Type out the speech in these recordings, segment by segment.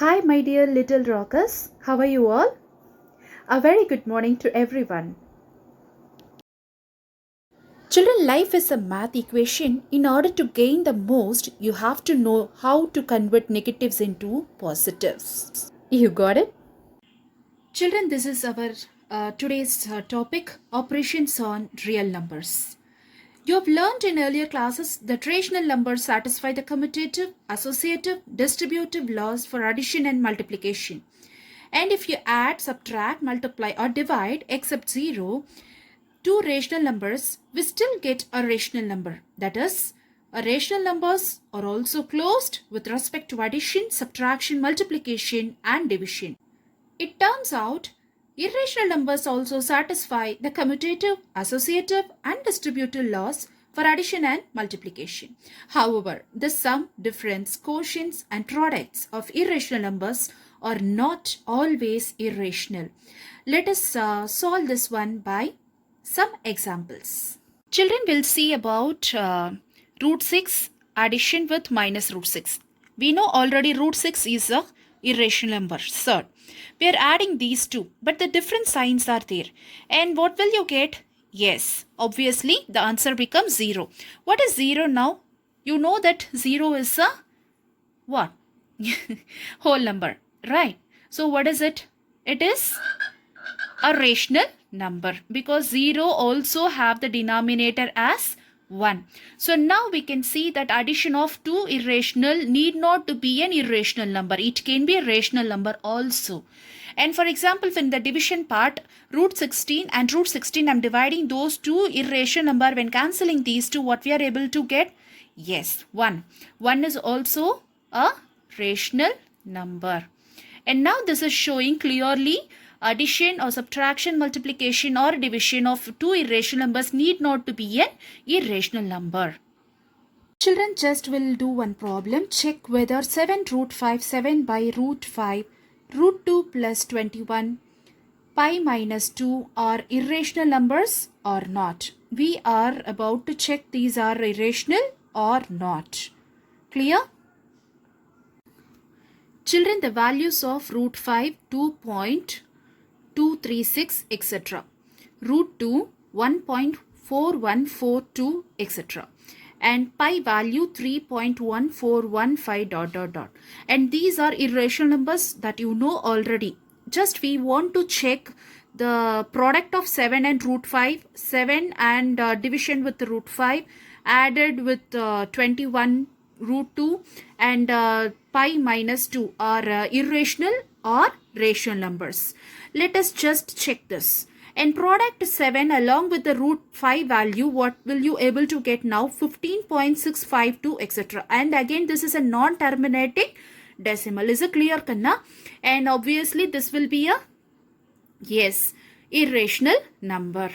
Hi, my dear little rockers. How are you all? A very good morning to everyone. Children, life is a math equation. In order to gain the most, you have to know how to convert negatives into positives. You got it? Children, this is our today's topic, operations on real numbers. You have learned in earlier classes that rational numbers satisfy the commutative, associative, distributive laws for addition and multiplication. And if you add, subtract, multiply or divide except 0, two rational numbers, we still get a rational number. That is, rational numbers are also closed with respect to addition, subtraction, multiplication and division. It turns out irrational numbers also satisfy the commutative, associative and distributive laws for addition and multiplication. However, the sum, difference, quotients and products of irrational numbers are not always irrational. Let us solve this one by some examples. Children will see about root 6 addition with minus root 6. We know already root 6 is a irrational number. Third, we are adding these two, but the different signs are there. And what will you get? Yes, obviously the answer becomes 0. What is 0 now? You know that 0 is a what? Whole number, right? So what is it? It is a rational number because 0 also have the denominator as 1. So now we can see that addition of two irrational need not to be an irrational number. It can be a rational number also. And for example, in the division part, root 16 and root 16, I'm dividing those two irrational number. When cancelling these two, what we are able to get? Yes, 1. 1 is also a rational number. And now this is showing clearly addition or subtraction, multiplication or division of two irrational numbers need not to be an irrational number. Children just will do one problem. Check whether 7 root 5, 7 by root 5, root 2 plus 21, pi minus 2 are irrational numbers or not. We are about to check these are irrational or not. Clear? Children, the values of root 5, 2.236, etc. Root 2, 1.4142, etc. And pi value 3.1415 ... And these are irrational numbers that you know already. Just we want to check the product of 7 and root 5, 7 and division with root 5 added with 21 root 2 and pi minus 2 are irrational or rational numbers. Let us just check this. And product 7 along with the root 5 value, what will you able to get now? 15.652, etc. And again, this is a non-terminating decimal. Is it clear, Kanna? And obviously, this will be a, yes, irrational number.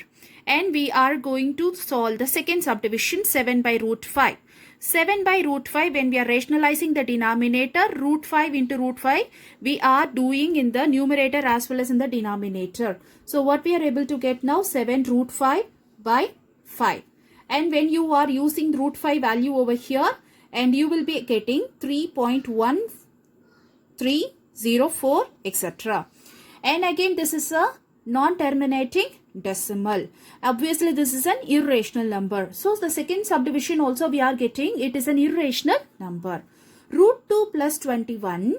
And we are going to solve the second subdivision, 7 by root 5. 7 by root 5, when we are rationalizing the denominator, root 5 into root 5, we are doing in the numerator as well as in the denominator. So what we are able to get now? 7 root 5 by 5. And when you are using root 5 value over here, and you will be getting 3.1304, etc. And again, this is a non-terminating decimal. Obviously, this is an irrational number. So, the second subdivision also we are getting, it is an irrational number. Root 2 plus 21,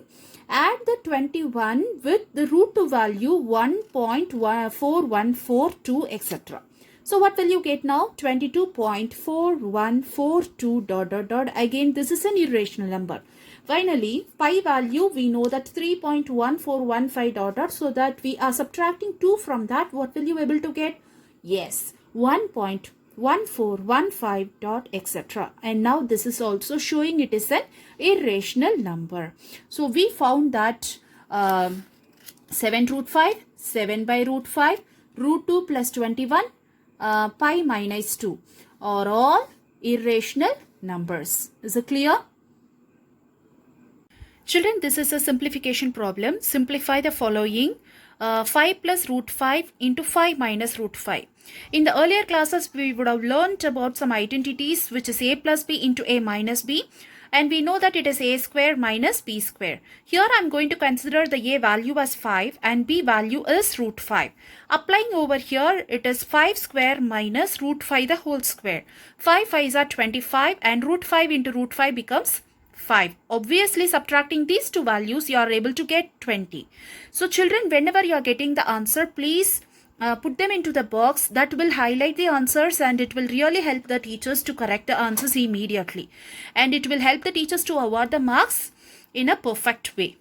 add the 21 with the root 2 value 1.4142, etc. So, what will you get now? 22.4142 ... Again, this is an irrational number. Finally, pi value, we know that 3.1415 ... So that we are subtracting 2 from that. What will you able to get? Yes, 1.1415 ... etc. And now this is also showing it is an irrational number. So we found that 7 root 5, 7 by root 5, root 2 plus 21, pi minus 2 are all irrational numbers. Is it clear? Children, this is a simplification problem. Simplify the following. 5 plus root 5 into 5 minus root 5. In the earlier classes, we would have learnt about some identities, which is a plus b into a minus b. and we know that it is a square minus b square. Here I am going to consider the a value as 5 and b value is root 5. Applying over here, it is 5 square minus root 5 the whole square. 5 5s are 25 and root 5 into root 5 becomes 5. Obviously, subtracting these two values, you are able to get 20. So children, whenever you are getting the answer, please put them into the box. That will highlight the answers and it will really help the teachers to correct the answers immediately. And it will help the teachers to award the marks in a perfect way.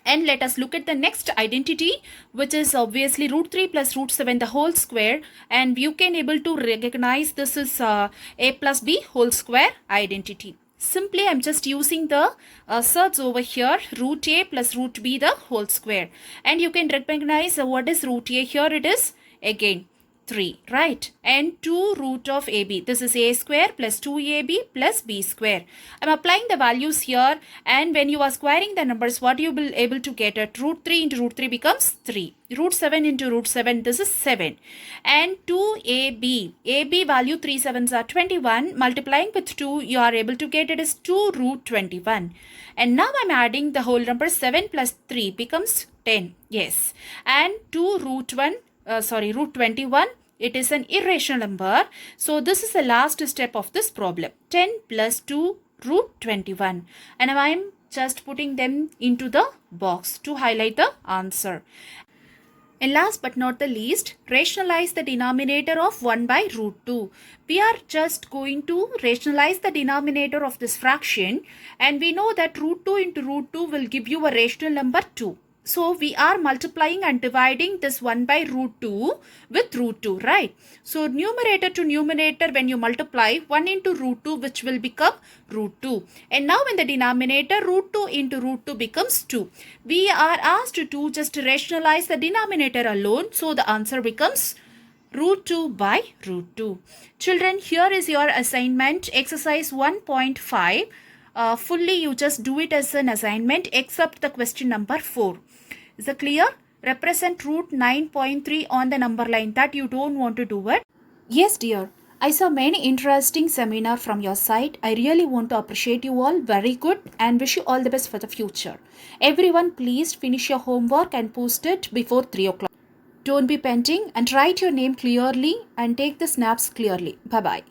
And let us look at the next identity, which is obviously root 3 plus root 7 the whole square. And you can able to recognize this is a plus b whole square identity. Simply, I am just using the surds over here, root a plus root b the whole square. And you can recognize what is root a. Here it is again 3, right? And 2 root of ab. This is a square plus 2ab plus b square. I am applying the values here, and when you are squaring the numbers, what you will able to get at root 3 into root 3 becomes 3. Root 7 into root 7, this is 7. And 2ab. ab value 3 7s are 21. Multiplying with 2, you are able to get it is 2 root 21. And now I am adding the whole number 7 plus 3 becomes 10. Yes. And 2 root 1. Root 21, it is an irrational number. So this is the last step of this problem. 10 plus 2 root 21. And I am just putting them into the box to highlight the answer. And last but not the least, rationalize the denominator of 1 by root 2. We are just going to rationalize the denominator of this fraction. And we know that root 2 into root 2 will give you a rational number 2. So we are multiplying and dividing this 1 by root 2 with root 2, right? So numerator to numerator, when you multiply 1 into root 2, which will become root 2. And now in the denominator, root 2 into root 2 becomes 2. We are asked to just rationalize the denominator alone. So the answer becomes root 2 by root 2. Children, here is your assignment, exercise 1.5. Fully you just do it as an assignment except the question number 4. Is it clear? Represent root 9.3 on the number line that you don't want to do it. Yes dear, I saw many interesting seminar from your side. I really want to appreciate you all. Very good, and wish you all the best for the future. Everyone, please finish your homework and post it before 3 o'clock. Don't be pending and write your name clearly and take the snaps clearly. Bye-bye.